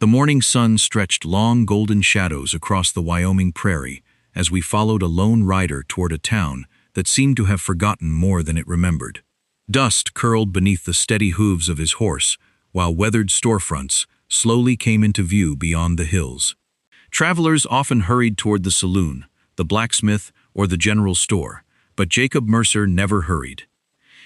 The morning sun stretched long golden shadows across the Wyoming prairie as we followed a lone rider toward a town that seemed to have forgotten more than it remembered. Dust curled beneath the steady hooves of his horse, while weathered storefronts slowly came into view beyond the hills. Travelers often hurried toward the saloon, the blacksmith, or the general store, but Jacob Mercer never hurried.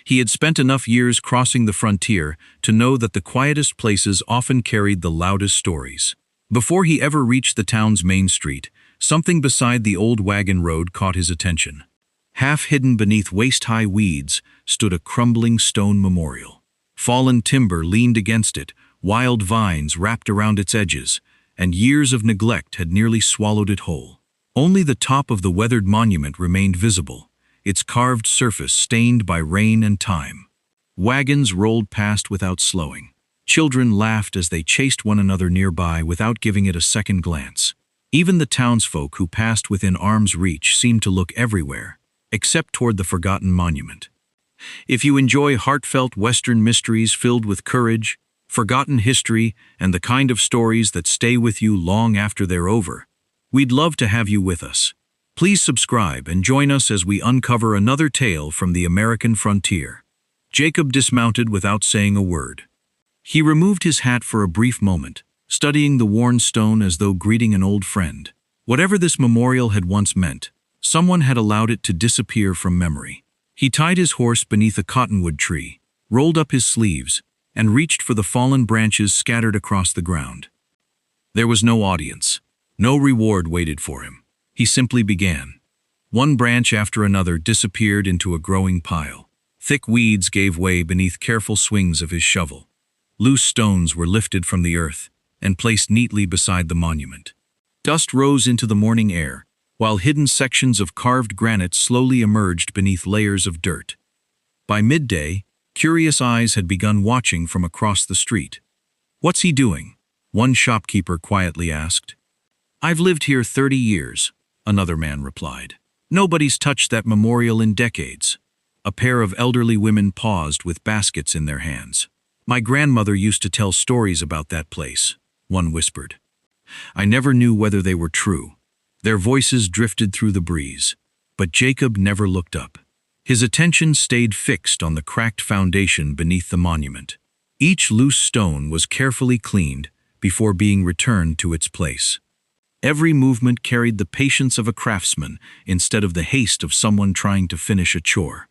He had spent enough years crossing the frontier to know that the quietest places often carried the loudest stories. Before he ever reached the town's main street, something beside the old wagon road caught his attention. Half hidden beneath waist-high weeds stood a crumbling stone memorial. Fallen timber leaned against it, wild vines wrapped around its edges, and years of neglect had nearly swallowed it whole. Only the top of the weathered monument remained visible, its carved surface stained by rain and time. Wagons rolled past without slowing. Children laughed as they chased one another nearby without giving it a second glance. Even the townsfolk who passed within arm's reach seemed to look everywhere, except toward the forgotten monument. If you enjoy heartfelt Western mysteries filled with courage, forgotten history, and the kind of stories that stay with you long after they're over, we'd love to have you with us. Please subscribe and join us as we uncover another tale from the American frontier. Jacob dismounted without saying a word. He removed his hat for a brief moment, studying the worn stone as though greeting an old friend. Whatever this memorial had once meant, someone had allowed it to disappear from memory. He tied his horse beneath a cottonwood tree, rolled up his sleeves, and reached for the fallen branches scattered across the ground. There was no audience. No reward waited for him. He simply began. One branch after another disappeared into a growing pile. Thick weeds gave way beneath careful swings of his shovel. Loose stones were lifted from the earth and placed neatly beside the monument. Dust rose into the morning air, while hidden sections of carved granite slowly emerged beneath layers of dirt. By midday, curious eyes had begun watching from across the street. "What's he doing?" one shopkeeper quietly asked. "I've lived here 30 years, another man replied. "Nobody's touched that memorial in decades." A pair of elderly women paused with baskets in their hands. "My grandmother used to tell stories about that place," one whispered. I never knew whether they were true. Their voices drifted through the breeze, but Jacob never looked up. His attention stayed fixed on the cracked foundation beneath the monument. Each loose stone was carefully cleaned before being returned to its place. Every movement carried the patience of a craftsman instead of the haste of someone trying to finish a chore.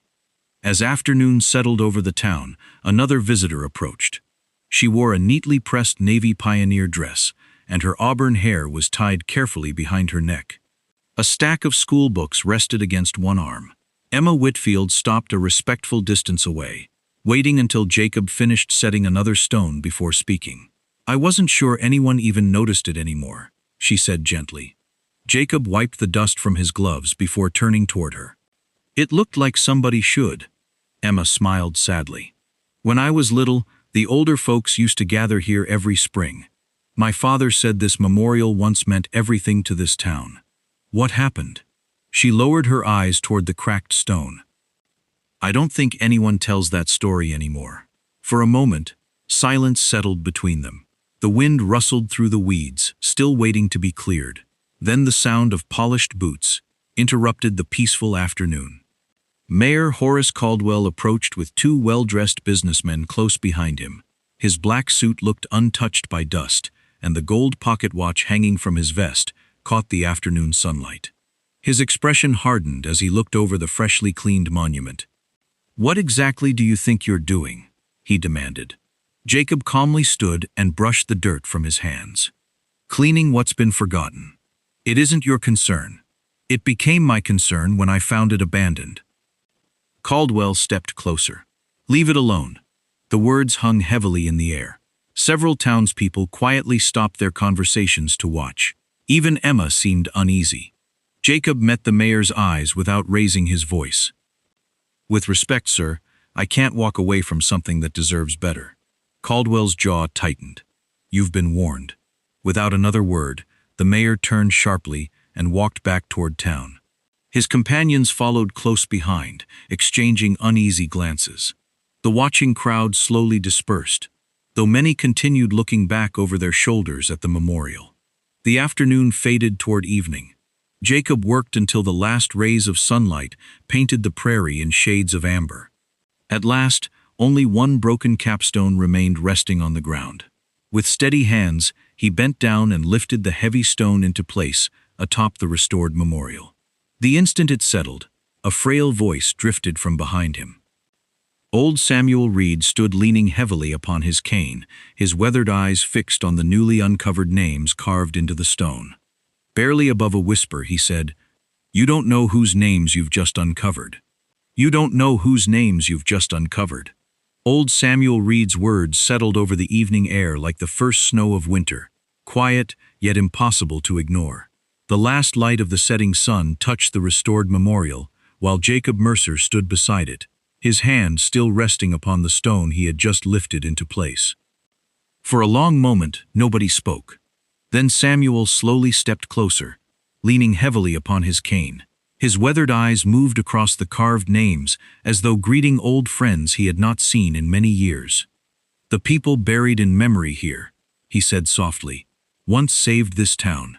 As afternoon settled over the town, another visitor approached. She wore a neatly pressed navy pioneer dress, and her auburn hair was tied carefully behind her neck. A stack of school books rested against one arm. Emma Whitfield stopped a respectful distance away, waiting until Jacob finished setting another stone before speaking. "I wasn't sure anyone even noticed it anymore," she said gently. Jacob wiped the dust from his gloves before turning toward her. "It looked like somebody should." Emma smiled sadly. "When I was little, the older folks used to gather here every spring. My father said this memorial once meant everything to this town." "What happened?" She lowered her eyes toward the cracked stone. "I don't think anyone tells that story anymore." For a moment, silence settled between them. The wind rustled through the weeds, still waiting to be cleared. Then the sound of polished boots interrupted the peaceful afternoon. Mayor Horace Caldwell approached with two well-dressed businessmen close behind him. His black suit looked untouched by dust, and the gold pocket watch hanging from his vest caught the afternoon sunlight. His expression hardened as he looked over the freshly cleaned monument. "What exactly do you think you're doing?" he demanded. Jacob calmly stood and brushed the dirt from his hands. "Cleaning what's been forgotten. It isn't your concern. It became my concern when I found it abandoned." Caldwell stepped closer. "Leave it alone." The words hung heavily in the air. Several townspeople quietly stopped their conversations to watch. Even Emma seemed uneasy. Jacob met the mayor's eyes without raising his voice. "With respect, sir, I can't walk away from something that deserves better." Caldwell's jaw tightened. "You've been warned." Without another word, the mayor turned sharply and walked back toward town. His companions followed close behind, exchanging uneasy glances. The watching crowd slowly dispersed. though many continued looking back over their shoulders at the memorial. The afternoon faded toward evening. Jacob worked until the last rays of sunlight painted the prairie in shades of amber. At last, only one broken capstone remained resting on the ground. With steady hands, he bent down and lifted the heavy stone into place atop the restored memorial. The instant it settled, a frail voice drifted from behind him. Old Samuel Reed stood leaning heavily upon his cane, his weathered eyes fixed on the newly uncovered names carved into the stone. Barely above a whisper, he said, "You don't know whose names you've just uncovered. You don't know whose names you've just uncovered." Old Samuel Reed's words settled over the evening air like the first snow of winter, quiet yet impossible to ignore. The last light of the setting sun touched the restored memorial, while Jacob Mercer stood beside it, his hand still resting upon the stone he had just lifted into place. For a long moment, nobody spoke. Then Samuel slowly stepped closer, leaning heavily upon his cane. His weathered eyes moved across the carved names as though greeting old friends he had not seen in many years. "The people buried in memory here," he said softly, "once saved this town."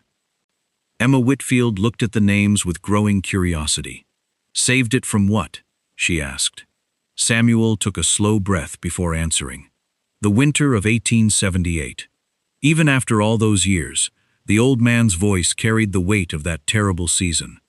Emma Whitfield looked at the names with growing curiosity. "Saved it from what?" she asked. Samuel took a slow breath before answering. "The winter of 1878. Even after all those years, the old man's voice carried the weight of that terrible season.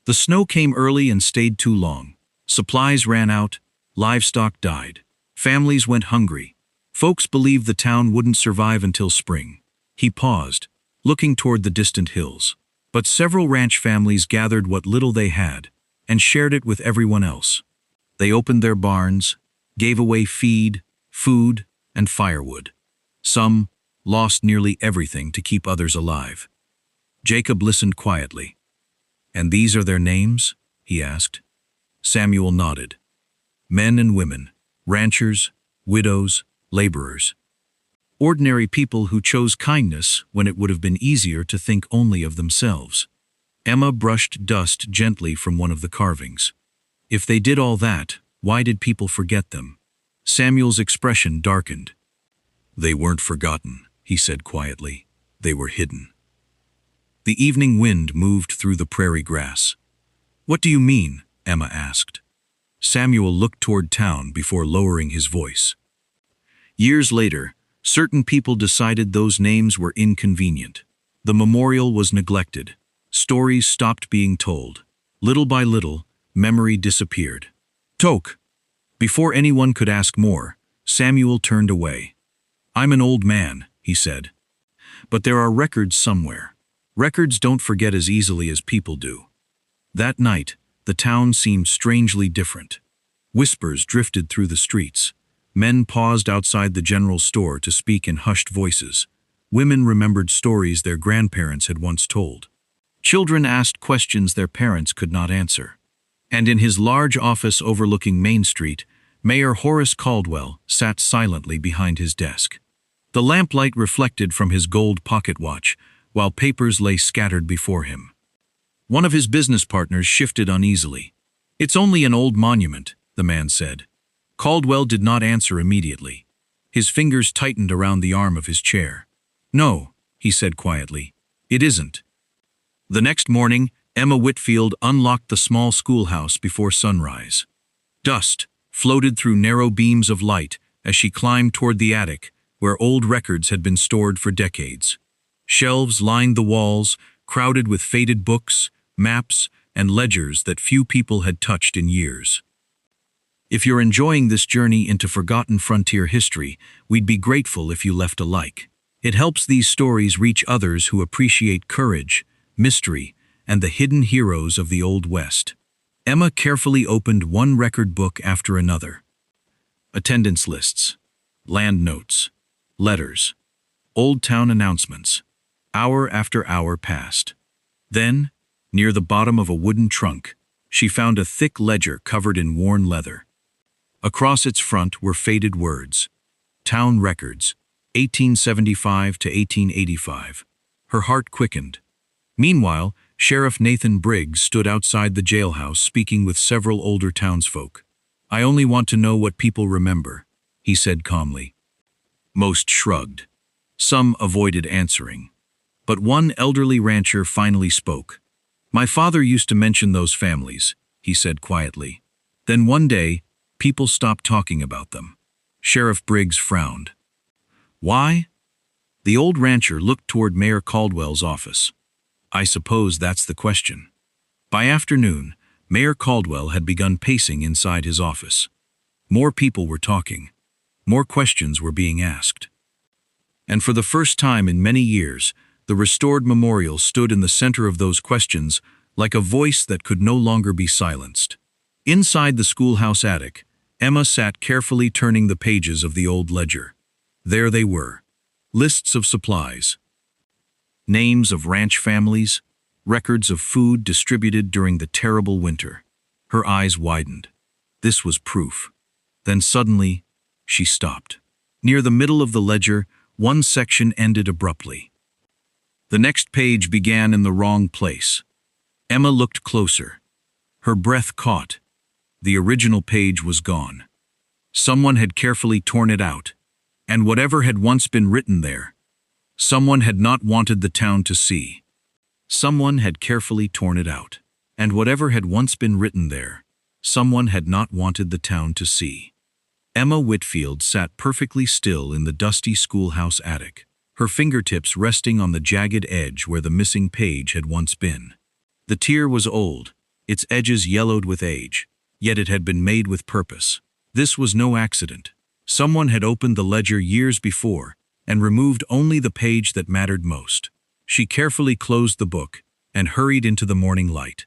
The snow came early and stayed too long. Supplies ran out, livestock died. Families went hungry. Folks believed the town wouldn't survive until spring." He paused, looking toward the distant hills. "But several ranch families gathered what little they had and shared it with everyone else. They opened their barns, gave away feed, food, and firewood. Some lost nearly everything to keep others alive." Jacob listened quietly. "And these are their names?" he asked. Samuel nodded. "Men and women, ranchers, widows, laborers. Ordinary people who chose kindness when it would have been easier to think only of themselves." Emma brushed dust gently from one of the carvings. "If they did all that, why did people forget them?" Samuel's expression darkened. "They weren't forgotten," he said quietly. "They were hidden." The evening wind moved through the prairie grass. "What do you mean?" Emma asked. Samuel looked toward town before lowering his voice. "Years later, certain people decided those names were inconvenient. The memorial was neglected. Stories stopped being told. Little by little, memory disappeared." "Toke!" Before anyone could ask more, Samuel turned away. "I'm an old man," he said. "But there are records somewhere. Records don't forget as easily as people do." That night, the town seemed strangely different. Whispers drifted through the streets. Men paused outside the general store to speak in hushed voices. Women remembered stories their grandparents had once told. Children asked questions their parents could not answer. And in his large office overlooking Main Street, Mayor Horace Caldwell sat silently behind his desk. The lamplight reflected from his gold pocket watch, while papers lay scattered before him. One of his business partners shifted uneasily. "It's only an old monument," the man said. Caldwell did not answer immediately. His fingers tightened around the arm of his chair. "No," he said quietly, "it isn't." The next morning, Emma Whitfield unlocked the small schoolhouse before sunrise. Dust floated through narrow beams of light as she climbed toward the attic, where old records had been stored for decades. Shelves lined the walls, crowded with faded books, maps, and ledgers that few people had touched in years. If you're enjoying this journey into forgotten frontier history, we'd be grateful if you left a like. It helps these stories reach others who appreciate courage, mystery, and the hidden heroes of the Old West. Emma carefully opened one record book after another. Attendance lists, land notes, letters, old town announcements. Hour after hour passed. Then, near the bottom of a wooden trunk, she found a thick ledger covered in worn leather. Across its front were faded words. Town Records, 1875 to 1885. Her heart quickened. Meanwhile, Sheriff Nathan Briggs stood outside the jailhouse speaking with several older townsfolk. "I only want to know what people remember," he said calmly. Most shrugged. Some avoided answering. But one elderly rancher finally spoke. "My father used to mention those families," he said quietly. Then one day, people stopped talking about them. Sheriff Briggs frowned. "Why?" The old rancher looked toward Mayor Caldwell's office. "I suppose that's the question." By afternoon, Mayor Caldwell had begun pacing inside his office. More people were talking. More questions were being asked. And for the first time in many years, the restored memorial stood in the center of those questions like a voice that could no longer be silenced. Inside the schoolhouse attic, Emma sat carefully turning the pages of the old ledger. There they were. Lists of supplies. Names of ranch families. Records of food distributed during the terrible winter. Her eyes widened. This was proof. Then suddenly, she stopped. Near the middle of the ledger, one section ended abruptly. The next page began in the wrong place. Emma looked closer. Her breath caught. The original page was gone. Someone had carefully torn it out, and whatever had once been written there, someone had not wanted the town to see. Someone had carefully torn it out, and whatever had once been written there, someone had not wanted the town to see. Emma Whitfield sat perfectly still in the dusty schoolhouse attic, her fingertips resting on the jagged edge where the missing page had once been. The tear was old, its edges yellowed with age, yet it had been made with purpose. This was no accident. Someone had opened the ledger years before and removed only the page that mattered most. She carefully closed the book and hurried into the morning light.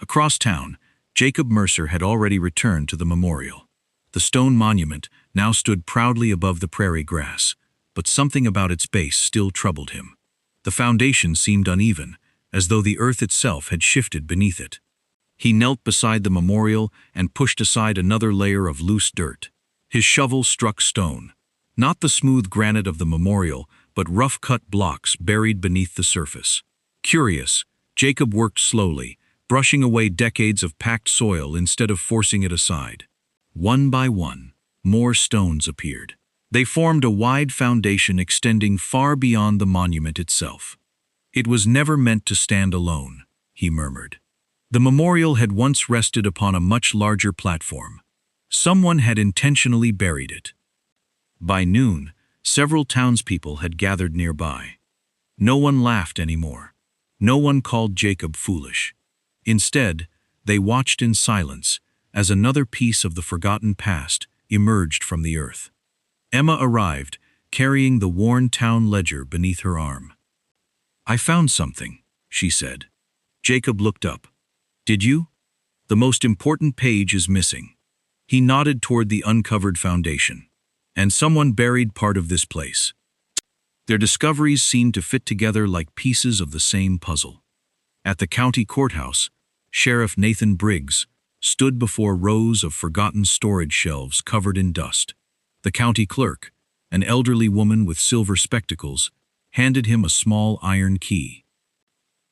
Across town, Jacob Mercer had already returned to the memorial. The stone monument now stood proudly above the prairie grass, but something about its base still troubled him. The foundation seemed uneven, as though the earth itself had shifted beneath it. He knelt beside the memorial and pushed aside another layer of loose dirt. His shovel struck stone, not the smooth granite of the memorial, but rough-cut blocks buried beneath the surface. Curious, Jacob worked slowly, brushing away decades of packed soil instead of forcing it aside. One by one, more stones appeared. They formed a wide foundation extending far beyond the monument itself. "It was never meant to stand alone," he murmured. The memorial had once rested upon a much larger platform. Someone had intentionally buried it. By noon, several townspeople had gathered nearby. No one laughed anymore. No one called Jacob foolish. Instead, they watched in silence as another piece of the forgotten past emerged from the earth. Emma arrived, carrying the worn town ledger beneath her arm. "I found something," she said. Jacob looked up. "Did you? The most important page is missing." He nodded toward the uncovered foundation. "And someone buried part of this place." Their discoveries seemed to fit together like pieces of the same puzzle. At the county courthouse, Sheriff Nathan Briggs stood before rows of forgotten storage shelves covered in dust. The county clerk, an elderly woman with silver spectacles, handed him a small iron key.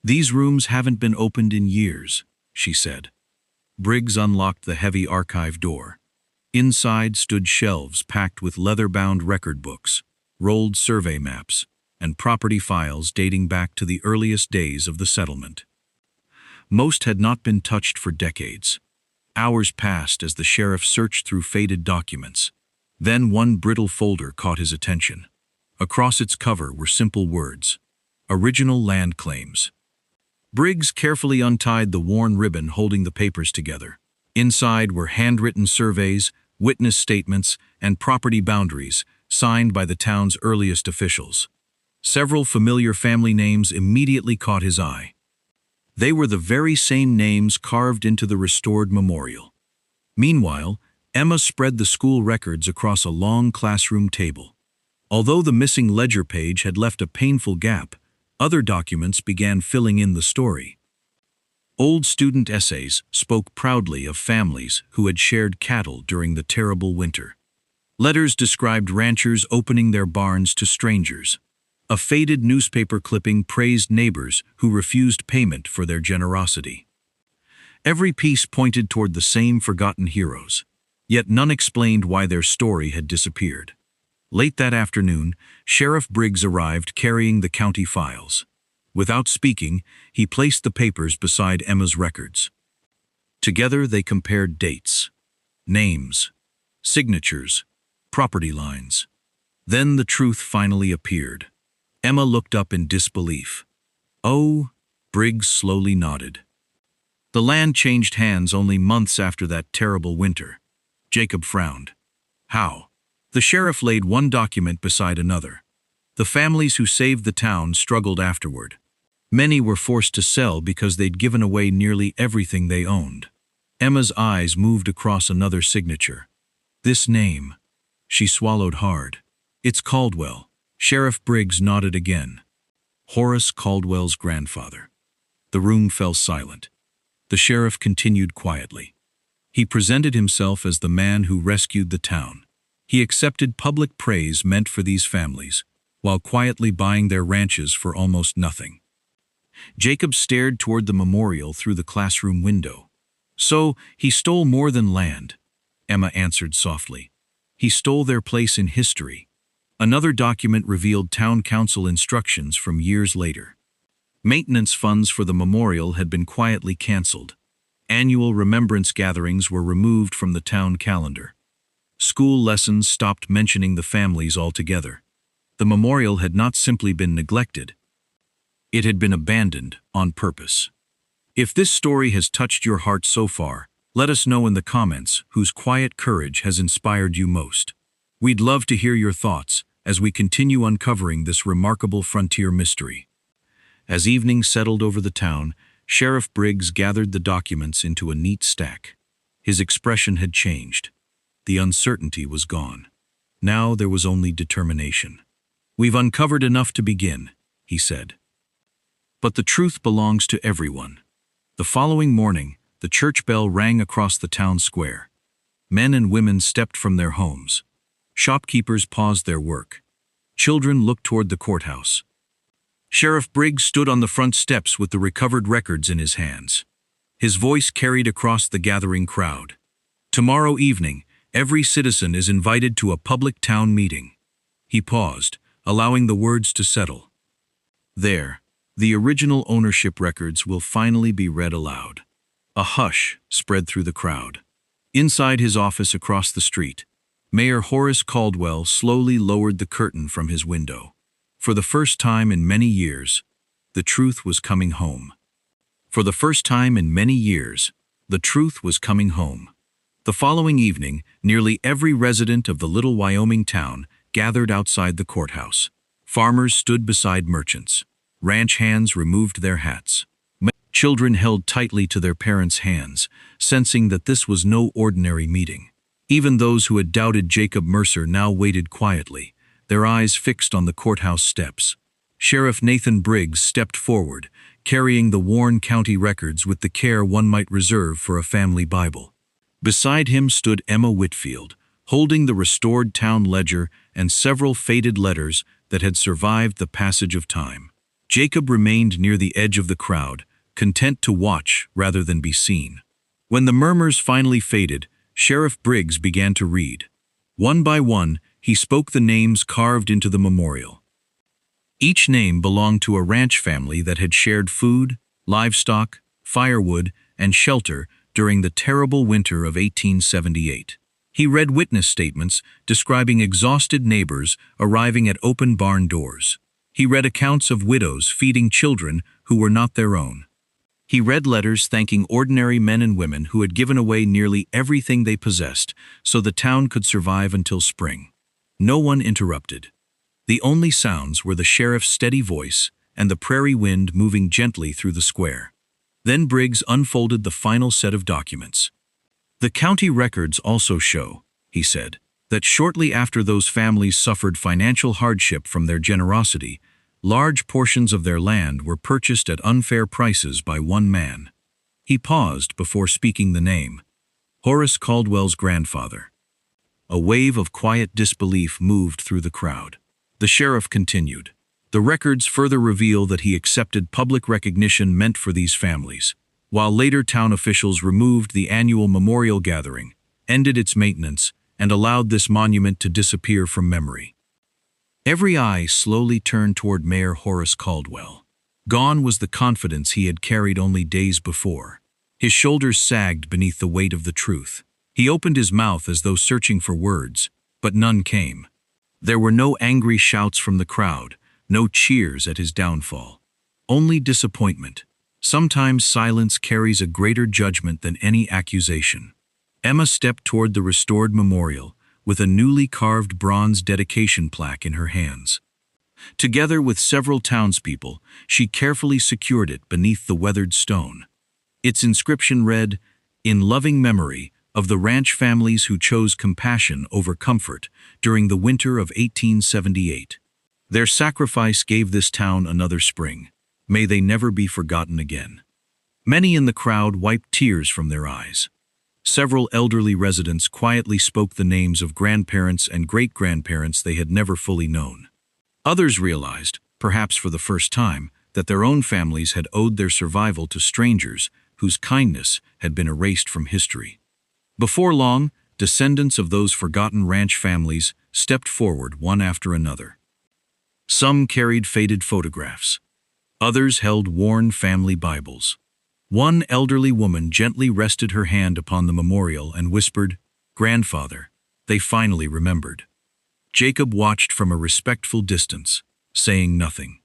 "These rooms haven't been opened in years," she said. Briggs unlocked the heavy archive door. Inside stood shelves packed with leather-bound record books, rolled survey maps, and property files dating back to the earliest days of the settlement. Most had not been touched for decades. Hours passed as the sheriff searched through faded documents. Then one brittle folder caught his attention. Across its cover were simple words: "Original land claims." Briggs carefully untied the worn ribbon holding the papers together. Inside were handwritten surveys, witness statements, and property boundaries, signed by the town's earliest officials. Several familiar family names immediately caught his eye. They were the very same names carved into the restored memorial. Meanwhile, Emma spread the school records across a long classroom table. Although the missing ledger page had left a painful gap, other documents began filling in the story. Old student essays spoke proudly of families who had shared cattle during the terrible winter. Letters described ranchers opening their barns to strangers. A faded newspaper clipping praised neighbors who refused payment for their generosity. Every piece pointed toward the same forgotten heroes, yet none explained why their story had disappeared. Late that afternoon, Sheriff Briggs arrived carrying the county files. Without speaking, he placed the papers beside Emma's records. Together they compared dates, names, signatures, property lines. Then the truth finally appeared. Emma looked up in disbelief. "Oh," Briggs slowly nodded. "The land changed hands only months after that terrible winter." Jacob frowned. "How?" The sheriff laid one document beside another. The families who saved the town struggled afterward. Many were forced to sell because they'd given away nearly everything they owned. Emma's eyes moved across another signature. "This name." She swallowed hard. "It's Caldwell." Sheriff Briggs nodded again. Horace Caldwell's grandfather. The room fell silent. The sheriff continued quietly. He presented himself as the man who rescued the town. He accepted public praise meant for these families, while quietly buying their ranches for almost nothing. Jacob stared toward the memorial through the classroom window. "So, he stole more than land," Emma answered softly. "He stole their place in history." Another document revealed town council instructions from years later. Maintenance funds for the memorial had been quietly canceled. Annual remembrance gatherings were removed from the town calendar. School lessons stopped mentioning the families altogether. The memorial had not simply been neglected. It had been abandoned on purpose. If this story has touched your heart so far, let us know in the comments whose quiet courage has inspired you most. We'd love to hear your thoughts as we continue uncovering this remarkable frontier mystery. As evening settled over the town, Sheriff Briggs gathered the documents into a neat stack. His expression had changed. The uncertainty was gone. Now there was only determination. "We've uncovered enough to begin," he said. "But the truth belongs to everyone." The following morning, the church bell rang across the town square. Men and women stepped from their homes. Shopkeepers paused their work. Children looked toward the courthouse. Sheriff Briggs stood on the front steps with the recovered records in his hands. His voice carried across the gathering crowd. "Tomorrow evening, every citizen is invited to a public town meeting." He paused, allowing the words to settle. "There, the original ownership records will finally be read aloud." A hush spread through the crowd. Inside his office across the street, Mayor Horace Caldwell slowly lowered the curtain from his window. For the first time in many years, the truth was coming home. For the first time in many years, the truth was coming home. The following evening, nearly every resident of the little Wyoming town gathered outside the courthouse. Farmers stood beside merchants. Ranch hands removed their hats. Children held tightly to their parents' hands, sensing that this was no ordinary meeting. Even those who had doubted Jacob Mercer now waited quietly, their eyes fixed on the courthouse steps. Sheriff Nathan Briggs stepped forward, carrying the worn county records with the care one might reserve for a family Bible. Beside him stood Emma Whitfield, holding the restored town ledger and several faded letters that had survived the passage of time. Jacob remained near the edge of the crowd, content to watch rather than be seen. When the murmurs finally faded, Sheriff Briggs began to read. One by one, he spoke the names carved into the memorial. Each name belonged to a ranch family that had shared food, livestock, firewood, and shelter during the terrible winter of 1878. He read witness statements describing exhausted neighbors arriving at open barn doors. He read accounts of widows feeding children who were not their own. He read letters thanking ordinary men and women who had given away nearly everything they possessed so the town could survive until spring. No one interrupted. The only sounds were the sheriff's steady voice and the prairie wind moving gently through the square. Then Briggs unfolded the final set of documents. "The county records also show," he said, "that shortly after those families suffered financial hardship from their generosity, large portions of their land were purchased at unfair prices by one man." He paused before speaking the name. Horace Caldwell's grandfather. A wave of quiet disbelief moved through the crowd. The sheriff continued. "The records further reveal that he accepted public recognition meant for these families, while later town officials removed the annual memorial gathering, ended its maintenance, and allowed this monument to disappear from memory. Every eye slowly turned toward Mayor Horace Caldwell. Gone was the confidence he had carried only days before. His shoulders sagged beneath the weight of the truth. He opened his mouth as though searching for words, but none came. There were no angry shouts from the crowd, no cheers at his downfall. Only disappointment. Sometimes silence carries a greater judgment than any accusation. Emma stepped toward the restored memorial, with a newly carved bronze dedication plaque in her hands. Together with several townspeople, she carefully secured it beneath the weathered stone. Its inscription read, "In loving memory of the ranch families who chose compassion over comfort during the winter of 1878. Their sacrifice gave this town another spring. May they never be forgotten again." Many in the crowd wiped tears from their eyes. Several elderly residents quietly spoke the names of grandparents and great-grandparents they had never fully known. Others realized, perhaps for the first time, that their own families had owed their survival to strangers whose kindness had been erased from history. Before long, descendants of those forgotten ranch families stepped forward one after another. Some carried faded photographs. Others held worn family Bibles. One elderly woman gently rested her hand upon the memorial and whispered, "Grandfather." They finally remembered. Jacob watched from a respectful distance, saying nothing.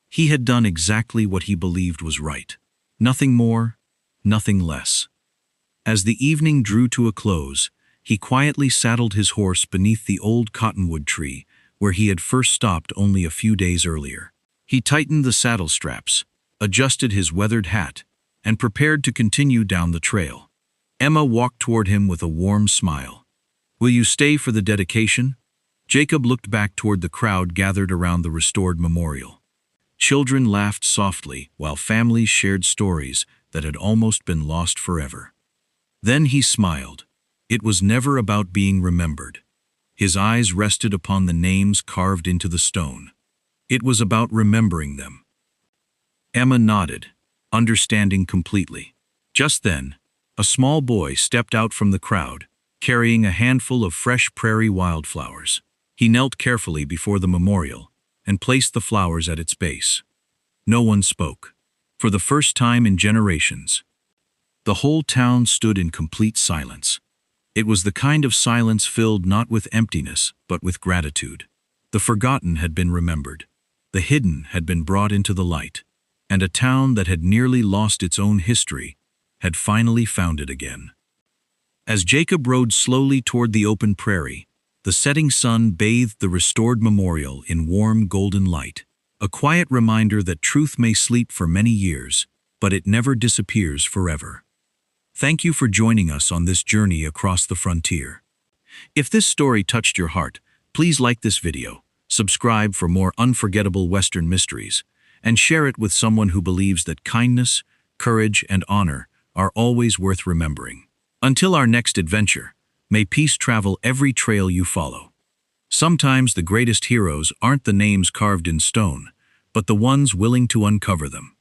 He had done exactly what he believed was right. Nothing more, nothing less. As the evening drew to a close, he quietly saddled his horse beneath the old cottonwood tree where he had first stopped only a few days earlier. He tightened the saddle straps, adjusted his weathered hat, and prepared to continue down the trail. Emma walked toward him with a warm smile. "Will you stay for the dedication?" Jacob looked back toward the crowd gathered around the restored memorial. Children laughed softly while families shared stories that had almost been lost forever. Then he smiled. It was never about being remembered. His eyes rested upon the names carved into the stone. It was about remembering them. Emma nodded, understanding completely. Just then, a small boy stepped out from the crowd, carrying a handful of fresh prairie wildflowers. He knelt carefully before the memorial and placed the flowers at its base. No one spoke. For the first time in generations, the whole town stood in complete silence. It was the kind of silence filled not with emptiness, but with gratitude. The forgotten had been remembered. The hidden had been brought into the light. And a town that had nearly lost its own history had finally found it again. As Jacob rode slowly toward the open prairie, the setting sun bathed the restored memorial in warm golden light, a quiet reminder that truth may sleep for many years, but it never disappears forever. Thank you for joining us on this journey across the frontier. If this story touched your heart, please like this video, subscribe for more unforgettable Western mysteries, and share it with someone who believes that kindness, courage, and honor are always worth remembering. Until our next adventure, may peace travel every trail you follow. Sometimes the greatest heroes aren't the names carved in stone, but the ones willing to uncover them.